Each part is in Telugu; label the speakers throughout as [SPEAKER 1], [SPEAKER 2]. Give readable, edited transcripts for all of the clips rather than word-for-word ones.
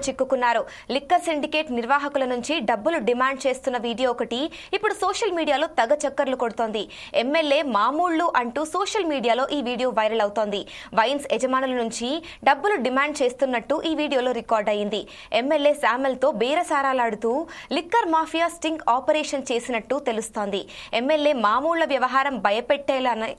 [SPEAKER 1] చిక్కుకున్నారు. లిక్కర్ సిండికేట్ నిర్వాహకుల నుంచి డబ్బులు డిమాండ్ చేస్తున్న వీడియో ఒకటి ఇప్పుడు సోషల్ మీడియాలో తెగ చక్కర్లు కొడుతోంది. ఎమ్మెల్యే మామూళ్లు అంటూ సోషల్ మీడియాలో ఈ వీడియో వైరల్ అవుతోంది. వైన్స్ యజమానుల నుంచి డబ్బులు డిమాండ్ చేస్తున్నట్టు ఈ వీడియోలో రికార్డ్ అయింది. ఎమ్మెల్యే శామెల్తో బేరసారాలాడుతూ లిక్కర్ మాఫియా స్టింగ్ ఆపరేషన్ చేసినట్టు తెలుస్తోంది. ఎమ్మెల్యే మామూళ్ల వ్యవహారం భయపెట్టేలానే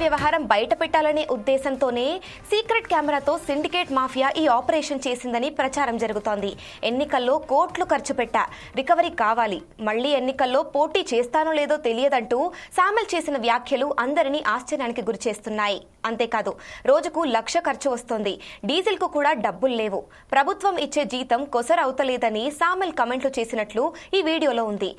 [SPEAKER 1] వ్యవహారం బయట పెట్టాలనే ఉద్దేశంతోనే సీక్రెట్ కెమెరాతో సిండికేట్ మాఫియా ఈ ఆపరేషన్ చేసిందని ప్రచారం జరుగుతోంది. ఎన్నికల్లో కోట్లు ఖర్చు పెట్టా, రికవరీ కావాలి, మళ్లీ ఎన్నికల్లో పోటీ చేస్తానో లేదో తెలియదంటూ శామెల్ చేసిన వ్యాఖ్యలు అందరినీ ఆశ్చర్యానికి గురిచేస్తున్నాయి. అంతేకాదు, రోజుకు 1,00,000 ఖర్చు వస్తోంది, డీజిల్ కు కూడా డబ్బులు లేవు, ప్రభుత్వం ఇచ్చే జీతం కొసరవుతలేదని శామెల్ కమెంట్లు చేసినట్లు ఈ వీడియోలో ఉంది.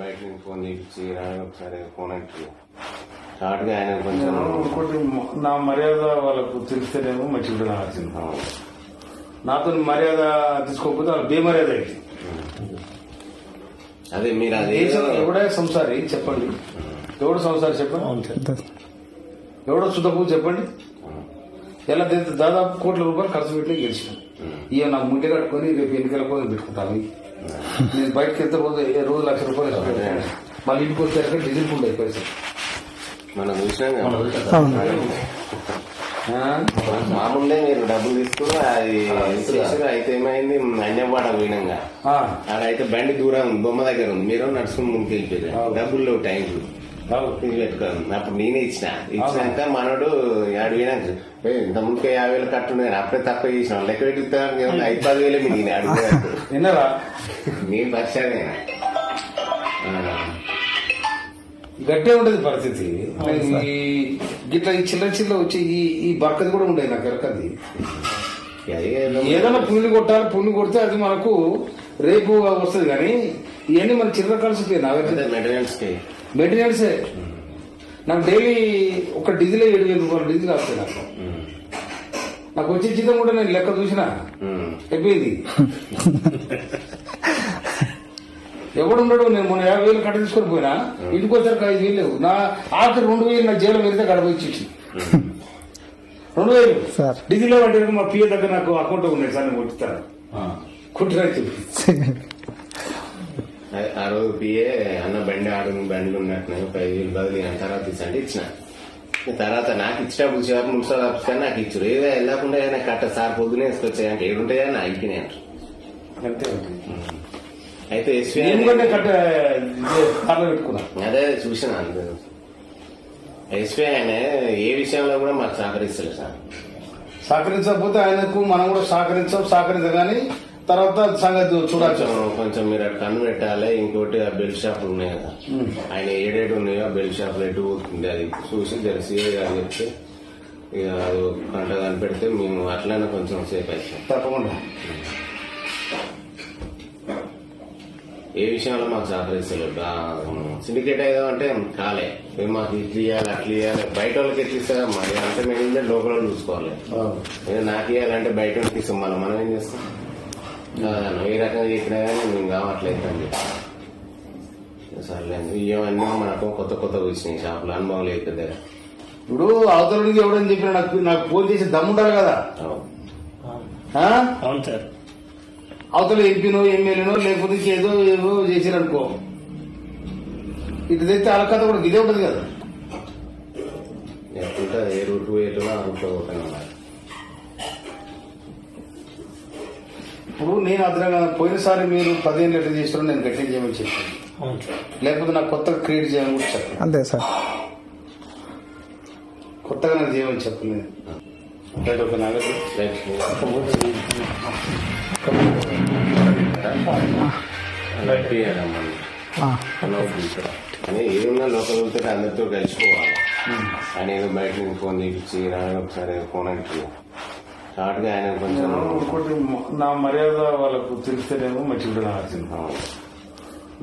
[SPEAKER 2] బయట నుంచి ఫోన్ చేయించి ఒకసారి ఫోన్ అంటే షార్ట్గా ఆయన కొంచెం
[SPEAKER 3] నా మర్యాద వాళ్ళకు తెలిస్తేనేమో మంచిగా వచ్చింది. నాతో మర్యాద తీసుకోకపోతే వాళ్ళ బేమర్యాద అయింది.
[SPEAKER 2] అదే మీరు అదే
[SPEAKER 3] ఎవడే సంసారి చెప్పండి, ఎవడు సంసారి చెప్పండి, ఎవడో సుతపు చెప్పండి. ఎలా దాదాపు కోట్ల రూపాయలు ఖర్చు పెట్టి గెలిచిన ఇక నాకు ముందే కట్టుకొని రేపు ఎన్నికల కోసం పెట్టుకుంటాను. నేను బయటకు వెళ్తే రోజు 1,00,000 రూపాయలు మళ్ళీ ఇంటికి వచ్చాక డీజిల్ ఫుడ్ అయిపోయి
[SPEAKER 2] మనం చూసినాం. మామూలుగా మీరు డబ్బులు తీసుకుని అది అయితే ఏమైంది, అన్యవాడ పోయినాగా ఆడైతే బండి దూరం బొమ్మ దగ్గర ఉంది, మీరు నడుచుకుని ముందుకు వెళ్ళిపోయారు. డబ్బులు టైంలు పెట్టుకోను. అప్పుడు నేనే ఇచ్చినాక మనోడు అడిగినాక ఇంత ముందుకే 50,000 కట్టున్నాను, అప్పుడే తక్కువ చేసిన లెక్క పెట్టుతాను 5-10,000 మిగిలిన అడిగినట్టు
[SPEAKER 3] విన్నారా.
[SPEAKER 2] నేను పరిచయం
[SPEAKER 3] గట్టే ఉంటది పరిస్థితి. గిట్లా ఈ చిల్ల వచ్చి ఈ బక్కది కూడా ఉండేది నాకు ఎరకది. ఏదైనా పుల్లి కొట్టాలి, పుల్లి కొడితే అది మనకు రేపు వస్తుంది. కానీ ఇవన్నీ మన చిల్లర కలిసిపోయి మెయింటెనెన్సే. నాకు డైలీ ఒక డీజిల్ 7,000 రూపాయలు డీజిల్ వస్తాయి. నాకు వచ్చే జీతం కూడా నేను లెక్క చూసినా అయిపోయింది. ఎవడున్నాడు, నేను మొన్న 50,000 కట్ట తీసుకొని పోయినా ఇంటికి వచ్చారు 5,000 లేవు. నా ఆఖరి 2,000 నా జైలు వెళ్తే గడప ఇచ్చి 2,000 డీజిల్ అంటే మా పిఏ దగ్గర నాకు అకౌంట్ ఉన్నాయి సార్, నేను కొట్టిస్తాను కుట్టిరా చెప్పి.
[SPEAKER 2] ఆ రోజు పిఏ అన్న బండి బండ్లు ఉన్నట్టు 5,000 బదిలీ తర్వాత ఇచ్చండి ఇచ్చిన. తర్వాత నాకు ఇచ్చినప్పుడు సార్ మున్సిపల్ ఆఫీస్ నాకు ఇచ్చారు. ఏదో వెళ్ళకుండా నాకు కట్ట సార్ పొద్దునే వేసుకొచ్చాయంటే ఏడుంటాయని నా అయిపోయినాయి అంతే. అయితే అదే చూసిన ఎస్పీ ఆయన ఏ విషయంలో కూడా మాకు సహకరిస్తారు సార్.
[SPEAKER 3] సహకరించకపోతే ఆయనకు మనం కూడా సహకరించగానే తర్వాత సంగతి చూడచ్చు.
[SPEAKER 2] కొంచెం మీరు అక్కడ కన్ను పెట్టాలి. ఇంకోటి ఆ బెల్ట్ షాపులు ఉన్నాయి కదా, ఆయన ఏడేడు ఉన్నాయో ఆ బెల్ట్ షాపులు ఎటు పోతుంది అది చూసి సిఐ గారు చెప్తే ఇక అది గంట కనిపెడితే మేము అట్లనే కొంచెం సేఫ్ అవుతాం.
[SPEAKER 3] తప్పకుండా
[SPEAKER 2] ఏ విషయంలో మాకు సహకరిస్తలేదు. సిండికేట్ అయ్యా అంటే కాలే మాకు ఇట్లు ఇవ్వాలి అట్లు ఇవ్వాలి, బయట వాళ్ళకి ఎట్లిస్తారా మరి అంటే మేము లోపల చూసుకోవాలి. నాకు ఇవ్వాలంటే బయట వాళ్ళకి ఇస్తాం, మనం ఏం చేస్తాం. ఏ రకంగా చెప్పినా కానీ మేము కావట్లేదు అని చెప్పి సర్లేదు. ఇవన్నీ మనకు కొత్త వచ్చినాయి షాపులు, అనుభవం లేదు కదా.
[SPEAKER 3] ఇప్పుడు అవతల నుంచి ఎవడని చెప్పినా నాకు ఫోన్ చేసి దమ్ముంటారు కదా.
[SPEAKER 4] అవును సార్.
[SPEAKER 3] అవతల ఎంపీనో ఎమ్మెల్యేనో లేకపోతే ఏదో ఏదో చేసిరనుకో, ఇటు తెస్తే వాళ్ళ కథ కూడా ఇదే ఉంటుంది కదా.
[SPEAKER 2] ఏ రూట్ వేయటమో అనుకోకుండా
[SPEAKER 3] ఇప్పుడు నేను అదనంగా పోయినసారి మీరు 15 లీటర్లు చేసిన నేను గట్టిగా చేయమని చెప్పాను, లేకపోతే నాకు కొత్తగా క్రియేట్ చేయమని కూడా చెప్పాను.
[SPEAKER 4] అంతే సార్,
[SPEAKER 3] కొత్తగా నాకు చేయమని చెప్పలేదు. ఒక నాగరి
[SPEAKER 2] కానీ ఏదన్నా లోకల్ వెళ్తే అందరితో కలిసిపోవాలి. ఆయన ఏదో బయట నుంచి ఫోన్ చేయించి ఒకసారి ఫోన్ అంటే షార్ట్ గా ఆయన కొంచెం
[SPEAKER 3] ఇంకోటి నా మర్యాద వాళ్ళకు తెలిస్తేనేమో మంచిగా అర్థం.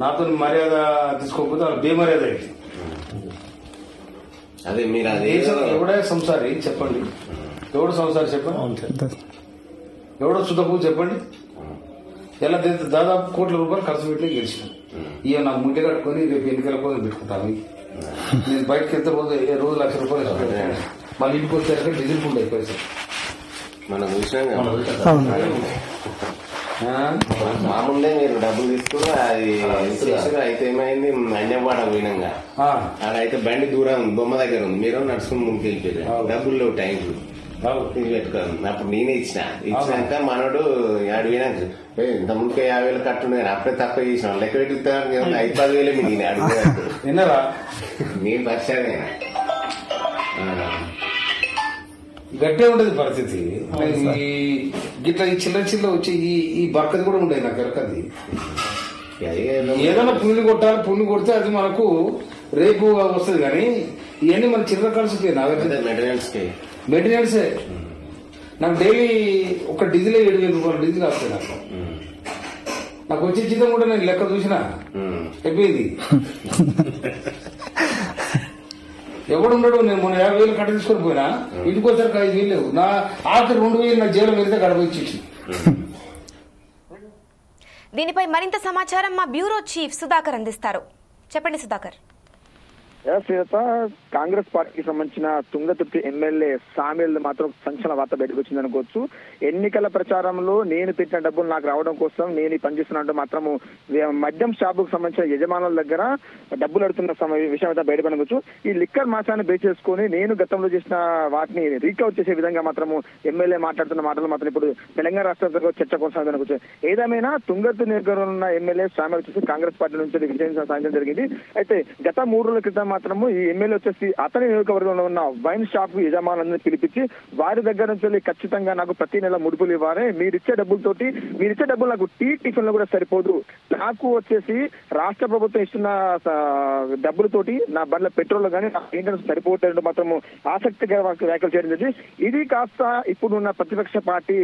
[SPEAKER 3] నాతో మర్యాద తీసుకోకపోతే వాళ్ళ బేమర్యాద అయితే
[SPEAKER 2] అదే మీరు అదే
[SPEAKER 3] ఎవడే సంసారి చెప్పండి, ఎవడు సంసారి చెప్పండి, ఎవడో సుతపు చెప్పండి. ఎలా దాదాపు కోట్ల రూపాయలు ఖర్చు పెట్టి గెలిచినాం. ఇక నాకు ముందే కట్టుకుని రేపు ఎన్నికల కోసం పెట్టుకుంటాను. నేను బయటకు వెళ్తే రోజు ₹1,00,000 మళ్ళీ ఇంటికి వచ్చాక డీజిల్ ఫుడ్ అయిపోయి
[SPEAKER 2] మనం చూసినాం. మామూలుగా మీరు డబ్బులు తీసుకుని అది అయితే ఏమైంది, అన్యవాడ పోయినాగా అదైతే బండి దూరం బొమ్మ దగ్గర ఉంది, మీరు నడుచుకుని ముందుకు వెళ్ళిపోయారు. డబ్బులు లేవు టైంకు పెట్టుకోను. అప్పుడు నేనే ఇచ్చినాక మనోడు 7 పోయినాక ఇంత ముందుకే 50,000 కట్టుండే అప్పుడే తక్కువ చేసిన లెక్క పెట్టుతాను 5-10,000 మీ నేను అడుగు
[SPEAKER 3] విన్నారా.
[SPEAKER 2] నేను పరిచయం
[SPEAKER 3] గట్టే ఉంటది పరిస్థితి. గిట్లా ఈ చిల్ల వచ్చి ఈ బర్కది కూడా ఉండేది నాకు ఎరకది. ఏదైనా పుల్లి కొట్టాలి, పుల్లి కొడితే అది మనకు రేపు వస్తుంది. కానీ ఇవన్నీ మన చిల్లర కలిసి మెయింటెనెన్సే. నాకు డైలీ ఒక డీజిల్ ₹7,000 డీజిల్ వస్తాయి. నాకు వచ్చే జీతం కూడా నేను లెక్క చూసినా అయిపోయింది. ఎవడున్నాడు, నేను మొన్న 50,000 కట్ట తీసుకొని పోయినా ఇంటికి వచ్చారు 5,000 లేవు. నా ఆఖరి 2,000 నా జైలు వెళ్తే గడప ఇచ్చేసి.
[SPEAKER 1] దీనిపై మరింత సమాచారం మా బ్యూరో చీఫ్ సుధాకర్ అందిస్తారు. చెప్పండి సుధాకర్.
[SPEAKER 5] కాంగ్రెస్ పార్టీకి సంబంధించిన తుంగతుర్తి ఎమ్మెల్యే సామిల్ మాత్రం సంచలన వార్త బయటకు వచ్చిందనుకోవచ్చు. ఎన్నికల ప్రచారంలో నేను పెట్టిన డబ్బులు నాకు రావడం కోసం నేను పనిచేస్తున్నట్టు మాత్రము మద్యం షాపుకు సంబంధించిన యజమానుల దగ్గర డబ్బులు అడుగుతున్న విషయం అయితే బయటపడవచ్చు. ఈ లిక్కర్ మాసాన్ని బేస్ చేసుకుని నేను గతంలో చేసిన వాటిని రీకవర్ చేసే విధంగా మాత్రము ఎమ్మెల్యే మాట్లాడుతున్న మాటలు మాత్రం ఇప్పుడు తెలంగాణ రాష్ట్ర చర్చ కొనసాగుతున్నవచ్చు. ఏదేమైనా తుంగతుర్తి నియోజకవర్గంలో ఉన్న ఎమ్మెల్యే సామిల్ వచ్చేసి కాంగ్రెస్ పార్టీ నుంచి విజయం సాధించడం జరిగింది. అయితే గత 3 రోజుల క్రితం మాత్రము ఈ ఎమ్మెల్యే వచ్చేసి అతని నియోజకవర్గంలో ఉన్న వైన్ షాప్ యజమానులను పిలిపించి వారి దగ్గర నుంచి ఖచ్చితంగా నాకు ప్రతి నెల ముడుపులు ఇవ్వాలి, మీరిచ్చే డబ్బులు నాకు టిఫిన్ లో కూడా సరిపోదు, నాకు వచ్చేసి రాష్ట్ర ప్రభుత్వం ఇస్తున్న డబ్బులతోటి నా బండ్ల పెట్రోల్ కానీ నా మెయింటెనెన్స్ సరిపోతుంది మాత్రము ఆసక్తిగా వ్యాఖ్యలు చేయడం జరిగింది. ఇది కాస్త ఇప్పుడున్న ప్రతిపక్ష పార్టీ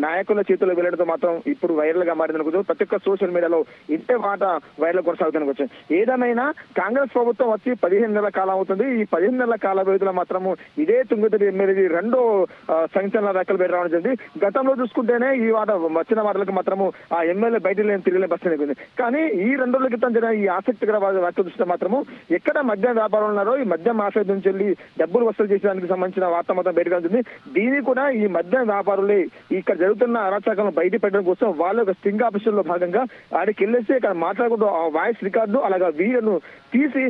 [SPEAKER 5] నాయకుల చేతుల్లో వెళ్లడంతో మాత్రం ఇప్పుడు వైరల్ గా మారిందనుకోవచ్చు. ప్రతి ఒక్క సోషల్ మీడియాలో ఇంతే మాట వైరల్ కొనసాగుతుందనుకోవచ్చు. ఏదేమైనా కాంగ్రెస్ ప్రభుత్వం వచ్చి 15 నెలల కాలం అవుతుంది. ఈ 15 నెలల కాల వ్యవధిలో మాత్రము ఇదే తుంగతుర్తి ఎమ్మెల్యే 2వ సంచలన వ్యాఖ్యలు బయట రావడం జరిగింది. గతంలో చూసుకుంటేనే ఈ వచ్చిన వార్తలకు మాత్రము ఆ ఎమ్మెల్యే బయట తిరిగిన బస్సు. కానీ ఈ 2 రోజుల క్రితం జరిగిన ఈ ఆసక్తికర వ్యాఖ్యలు చూస్తే మాత్రము ఎక్కడ మద్యం వ్యాపారం ఉన్నారో ఈ మద్యం మాఫియా నుంచి వెళ్ళి డబ్బులు వసూలు చేసేదానికి సంబంధించిన వార్త మొత్తం బయటకు వచ్చింది. దీన్ని కూడా ఈ మద్యం వ్యాపారులే ఇక్కడ జరుగుతున్న అరాచకాలను బయట పెట్టడం కోసం వాళ్ళ ఒక స్టింగ్ ఆఫీసర్ లో భాగంగా ఆడికి వెళ్ళేసి ఇక్కడ మాట్లాడుకుంటూ ఆ వాయిస్ రికార్డు అలాగా వీడియోను తీసి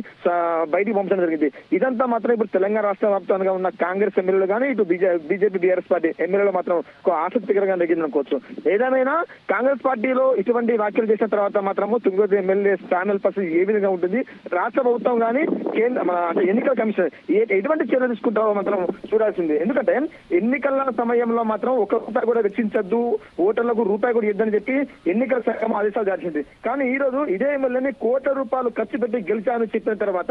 [SPEAKER 5] బయటికి పంపడం జరిగింది. ఇదంతా మాత్రం ఇప్పుడు తెలంగాణ రాష్ట్ర వ్యాప్తంగా ఉన్న కాంగ్రెస్ ఎమ్మెల్యేలు కానీ ఇటు బీజేపీ బీఆర్ఎస్ పార్టీ ఎమ్మెల్యేలు మాత్రం ఆసక్తికరంగా జరిగింది అనుకోవచ్చు. ఏదేమైనా కాంగ్రెస్ పార్టీలో ఇటువంటి వ్యాఖ్యలు చేసిన తర్వాత మాత్రము తుంగతుర్తి ఎమ్మెల్యే స్థానాల పరిస్థితి ఏ విధంగా ఉంటుంది, రాష్ట్ర ప్రభుత్వం కానీ ఎన్నికల కమిషన్ ఎటువంటి చర్యలు తీసుకుంటారో మాత్రం చూడాల్సింది. ఎందుకంటే ఎన్నికల సమయంలో మాత్రం ₹1 కూడా వెచ్చించద్దు, ఓటర్లకు ₹1 కూడా ఇద్దని చెప్పి ఎన్నికల శాఖ ఆదేశాలు జారీ. కానీ ఈ రోజు ఇదే ఎమ్మెల్యేని ₹1,00,00,000 ఖర్చు పెట్టి గెలిచామని చెప్పిన తర్వాత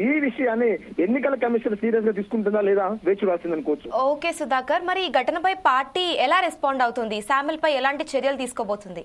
[SPEAKER 5] ఈ విషయాన్ని ఎన్నికల కమిషన్ సీరియస్ గా తీసుకుంటుందా లేదా వేచి చూడాల్సింది అనుకోవచ్చు.
[SPEAKER 1] ఓకే సుధాకర్, మరి ఈ ఘటనపై పార్టీ ఎలా రెస్పాండ్ అవుతుంది, సామిల్ పై ఎలాంటి చర్యలు తీసుకోబోతుంది?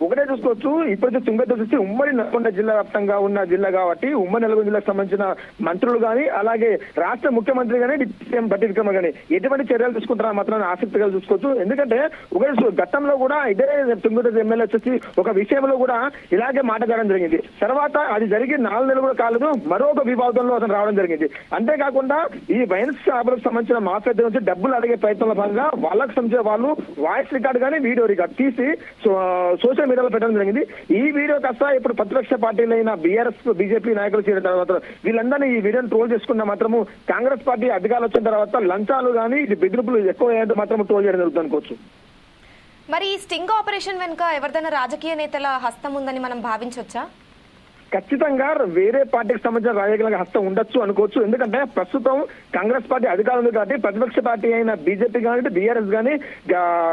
[SPEAKER 5] ఒకటే చూసుకోవచ్చు. ఇప్పుడైతే తుంగతుర్తి చూస్తే ఉమ్మడి నల్గొండ జిల్లా వ్యాప్తంగా ఉన్న జిల్లా కాబట్టి ఉమ్మడి నల్గొండ జిల్లాకు సంబంధించిన మంత్రులు గాని అలాగే రాష్ట్ర ముఖ్యమంత్రి గానీ డిప్యూటీ సీఎం బట్టి విక్రమ గానీ ఎటువంటి చర్యలు తీసుకుంటారా మాత్రం ఆసక్తిగా చూసుకోవచ్చు. ఎందుకంటే ఒకటి గతంలో కూడా ఇదే తుంగతుర్తి ఎమ్మెల్యే వచ్చేసి ఒక విషయంలో కూడా ఇలాగే మాట్లాడడం జరిగింది. తర్వాత అది జరిగి 4 నెలలు కూడా కాలేదు, మరొక వివాదంలో అతను రావడం జరిగింది. అంతేకాకుండా ఈ వైన్స్ షాపులకు సంబంధించిన మాఫియా నుంచి డబ్బులు అడిగే ప్రయత్నంలో భాగంగా వాళ్ళకు సంబంధించిన వాళ్ళు వాయిస్ రికార్డు కానీ వీడియో రికార్డు తీసి సోషల్ మీడియాలో పెట్టడం జరిగింది. ఈ వీడియో కాస్త ఇప్పుడు ప్రతిపక్ష పార్టీలైన బీఆర్ఎస్ బీజేపీ నాయకులు చేరిన తర్వాత వీళ్ళందరినీ ఈ వీడియోని ట్రోల్ చేసుకున్న మాత్రము కాంగ్రెస్ పార్టీ అధికారులు వచ్చిన తర్వాత లంచాలు కానీ ఇది బెదిరింపులు ఎక్కువ అయ్యేందుకు మాత్రం ట్రోల్ చేయడం జరుగుతుంది అనుకోవచ్చు.
[SPEAKER 1] మరి ఈ స్టింగ్ ఆపరేషన్ వెనుక ఎవరిదైనా రాజకీయ నేతల హస్తం ఉందని మనం భావించవచ్చా?
[SPEAKER 5] ఖచ్చితంగా వేరే పార్టీకి సంబంధించిన రాజకీయ హస్తం ఉండొచ్చు అనుకోవచ్చు. ఎందుకంటే ప్రస్తుతం కాంగ్రెస్ పార్టీ అధికారం ఉంది కాబట్టి ప్రతిపక్ష పార్టీ అయిన బీజేపీ కానీ బీఆర్ఎస్ కానీ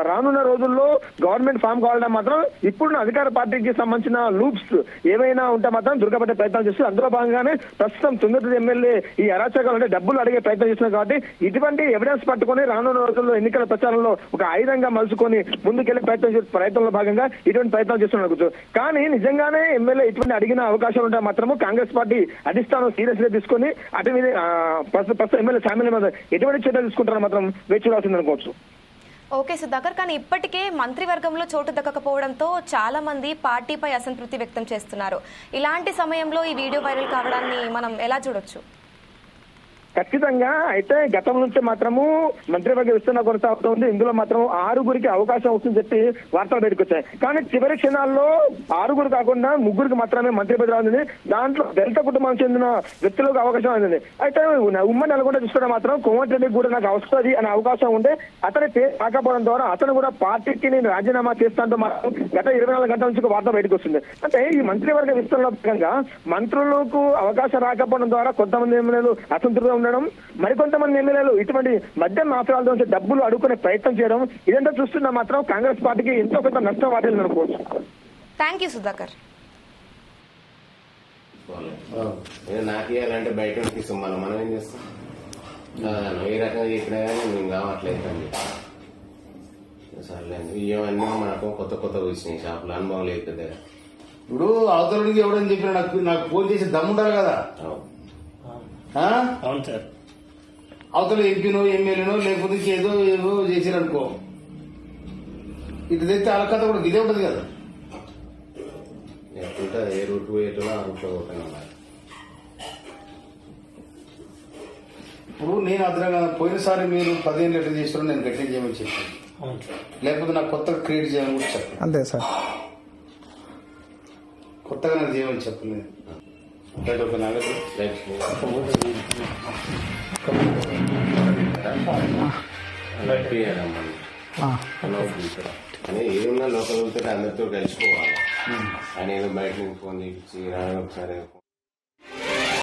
[SPEAKER 5] రానున్న రోజుల్లో గవర్నమెంట్ ఫామ్ కావాలంటే మాత్రం ఇప్పుడు అధికార పార్టీకి సంబంధించిన లూప్స్ ఏమైనా ఉంటే మాత్రం దుర్గపట్టే ప్రయత్నం చేస్తుంది. అందులో భాగంగానే ప్రస్తుతం తుంగతుర్తి ఎమ్మెల్యే ఈ అరాచకాలు అంటే డబ్బులు అడిగే ప్రయత్నం చేస్తున్నారు కాబట్టి ఇటువంటి ఎవిడెన్స్ పట్టుకొని రానున్న రోజుల్లో ఎన్నికల ప్రచారంలో ఒక ఆయుధంగా మలుచుకొని ముందుకెళ్లే ప్రయత్నంలో భాగంగా ఇటువంటి ప్రయత్నం చేస్తున్నారు. కానీ నిజంగానే ఎమ్మెల్యే ఇటువంటి అడిగిన అవకాశం ఉంటే మాత్రము కాంగ్రెస్ పార్టీ అధిష్టానం సీరియస్ గా తీసుకొని అటు మీద ప్రస్తుతం ఎమ్మెల్యే సామాన్య మీద ఎటువంటి చర్యలు తీసుకుంటారో మాత్రం వేచి చూడాల్సింది అనుకోవచ్చు.
[SPEAKER 1] ఓకే సుధాకర్, కానీ ఇప్పటికే మంత్రివర్గంలో చోటు దక్కకపోవడంతో చాలా మంది పార్టీపై అసంతృప్తి వ్యక్తం చేస్తున్నారు. ఇలాంటి సమయంలో ఈ వీడియో వైరల్ కావడాన్ని మనం ఎలా చూడొచ్చు?
[SPEAKER 5] ఖచ్చితంగా అయితే గతం నుంచి మాత్రము మంత్రివర్గ విస్తరణ కొనసాగుతుంది. ఇందులో మాత్రం 6గురికి అవకాశం వస్తుందని చెప్పి వార్తలు బయటకు వచ్చాయి. కానీ చివరి క్షణాల్లో 6గురు కాకుండా 3గురికి మాత్రమే మంత్రి పదవి అందింది. దాంట్లో దళిత కుటుంబానికి చెందిన వ్యక్తులకు అవకాశం అందింది. అయితే ఉమ్మడి నల్గొండ చూసుకుంటే మాత్రం కోమటిరెడ్డి కూడా నాకు వస్తుంది అనే అవకాశం ఉంటే అతని పేరు రాకపోవడం ద్వారా అతను కూడా పార్టీకి నేను రాజీనామా చేస్తానంటూ మాత్రం గత 24 గంటల నుంచి వార్త బయటకు వస్తుంది. అంటే ఈ మంత్రివర్గ విస్తరణలో భాగంగా మంత్రులకు అవకాశం రాకపోవడం ద్వారా కొంతమంది ఎమ్మెల్యేలు అసంతృప్తిగా ఉండడం, మరికొంతమంది ఎమ్మెల్యేలు ఇటువంటి మద్యం మాఫియాలతో నుంచి డబ్బులు అడుగుకునే ప్రయత్నం చేయడం, ఇదంతా చూస్తున్నా మాత్రం కాంగ్రెస్ పార్టీకి ఎంతో కొంత నష్టం వాటిల్ని అనుకోవచ్చు.
[SPEAKER 1] Thank you Sudhakar.
[SPEAKER 2] నాకు ఇవ్వాలంటే బయట తీస్తాం, మనం ఏం చేస్తాం? ఏ రకంగా చెప్పినా కానీ మేము కావట్లేదు. సర్లేదు, ఇవన్నీ మనకు కొత్త కొత్త వచ్చినాయి షాపులు, అనుభవం లేదు కదా.
[SPEAKER 3] ఇప్పుడు అవతల నుంచి ఎవడని చెప్పినా నాకు ఫోన్ చేసి దమ్ముంటారు కదా.
[SPEAKER 4] అవును సార్.
[SPEAKER 3] అవతల ఎంపీనో ఎమ్మెల్యేనో లేకపోతే ఏదో ఏదో చేసిరనుకో, ఇటు తెస్తే వాళ్ళ కథ కూడా ఇదే ఉంటది కదా.
[SPEAKER 2] ఉంటుంది, ఏ రూట్ పోయేటో ఆ రూట్లో పోతాను.
[SPEAKER 3] ఇప్పుడు నేను అదనంగా పోయినసారి మీరు 15 లీటర్లు చేసిన నేను గట్టిగా చేయమని చెప్పాను, లేకపోతే నాకు కొత్తగా క్రియేట్ చేయమని కూడా చెప్పాను.
[SPEAKER 4] అంతే సార్,
[SPEAKER 3] కొత్తగా నాకు చేయమని చెప్పలేదు. ఒక నగదు
[SPEAKER 2] కానీ ఏమున్నా లోకల్ వెళ్తే అందరితో కలిసిపోవాలి. ఆయన ఏదో బయట నుంచి ఫోన్ చేయించి ఒకసారి